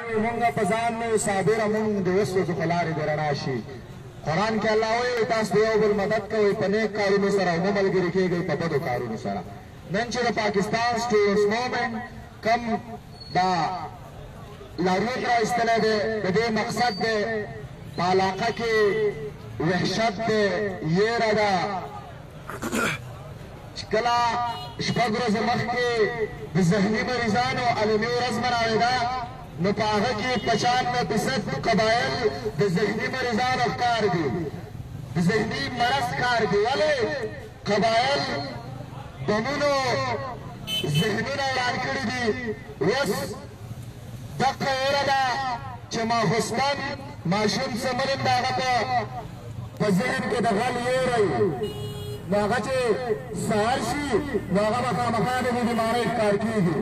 مونږه په ځان نه صابره مونږ د وسوځو په لارې د رڼا شي. قرآن کې الله وایي تاسو د یو بل مدد کوئ په نیک کارونو سره او مه ملګري کېږئ په بدو کارونو سره. نن چې د پاکستان سټوډنټس موومنټ کم دا لاریون را ایستلی دی د دې مقصد دی په علاقه کې وحشت دی یېره ده. چې کله شپږ ورځې مخکې د ذهني مریضانو علمي ورځ مناوېده نو په هغه کې 95% قبایل د ذهني مریضانو ښکار دي، د ذهني مرض ښکار دي. ولې قبایل بمونو ذهنونه وران کړي دي. اوس دقه ویره ده چې ماخوستن ماشوم څه ملم د هغه په ذهن کې د غل یېری نو هغه چې سهار شي نو هغه به خامخا د دې بیمارۍ ښکار کېږي.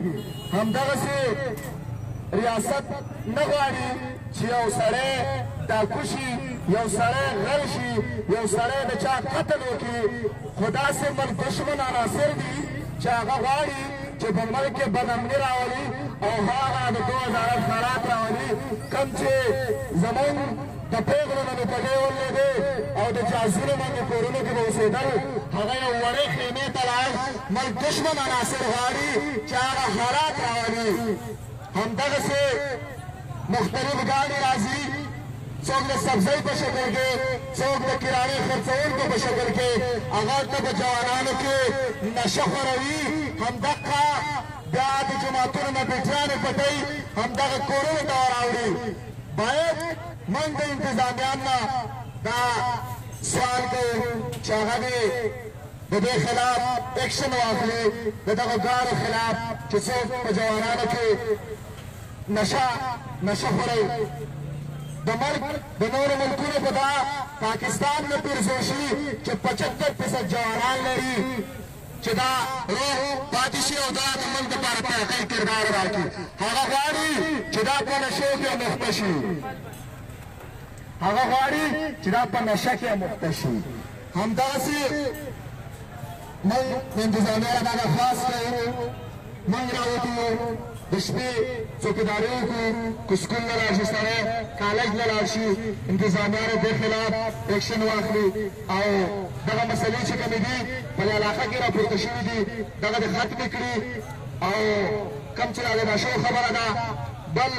همدغسې ریاست نه غواړي چې یو سړی ډاکو شي، یو سړی غل شي، یو سړی د چا قتل وکړي. خو داسې ملک دشمن عناصر دي چې هغه غواړي چې په ملک کې بدامني راولي او هغه د 2000 خراب راولي. کوم چې زمونږ د پیغلو نه مې پګۍ ولېدې او د جازونو باندې کورونو کې به اوسېدل هغه یو وړې خیمې ته لاړ. ملک دشمن عناصر غواړي چې هغه حالات راولي. همدغسې مختلف ګاډې راځي، څوک د سبزۍ په شکل کې، څوک د کرانې خرڅوونکو په شکل کې، هغه ته په جوانانو کې نشه خوروي. همدغه بیا د جوماتونو نه پیټیانې پټوي، همدغه کورونو ته راوړي. باید موږ د انتظامیان نه دا سوال کوو چې هغه دې د دې خلاف اکشن واخلي، د دغه ګاډو خلاف چې څوک په جوانانو کې نشه خوروي. د ملک د نورو ملکونو په دا پاکستان نه پیرزو شي چې 75% جوانان لري چې دا روح پاتې شي او دا د ملک دپاره تحقیق کردار راکړي. هغه غواړي چې دا په نشو کې مخته شي، هغه غواړي چې دا په نشه کې مخته شي. همداسې موږ انتظامیه را دا درخواست کوو، موږ راوتو د شپې څوکیداري وکړو، که سکول نه لاړ شي سړی، کالج نه لاړ شي، انتظامیانو دې خلاف اکشن واخلي او دغه مسلې چې کومې دي په دې علاقه کې راپورته شوي دي دغه دې ختمې کړي. او کوم چې د نشو خبره ده بل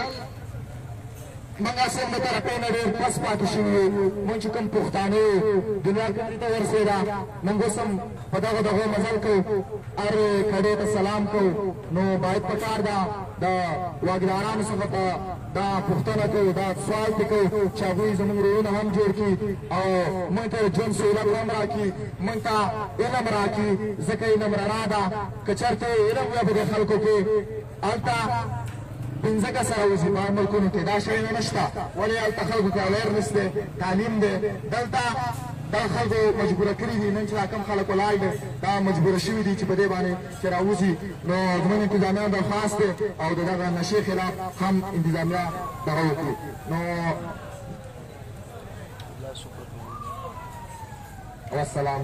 موږ اصل د طرفې نه ډېر پس پاتې شوي یو. موږ چې کوم پښتانه یو دنیا کې ته ورسېده موږ اوس هم په دغه مزل کوو، هر کډې ته سلام کوو. نو باید پکار ده د واګدارانو څخه دا پوښتنه کوو، دا سوال پې کوو چې هغوی زموږ رویونه هم جوړ کړي او موږ ته ژوند سهولت هم راکړي، موږ ته علم راکړي. ځکه علم رڼا ده. که چېرته علم وی په دې خلکو کې هلته 15 کسه راوځي په ملکونو کې دا شی نشته. ولې هلته خلکو کې اویرنس دی، تعلیم دی. دلته دا خلکو مجبوره کړي دي. نن چې دا کوم خلک ولاړ دي دا مجبوره شوي دي چې په دې باندې چې راوځي. نو زموږ انتظامیان درخواست دی او د دغه نشې خلاف هم انتظامیه دغه وکړي. نو والسلام.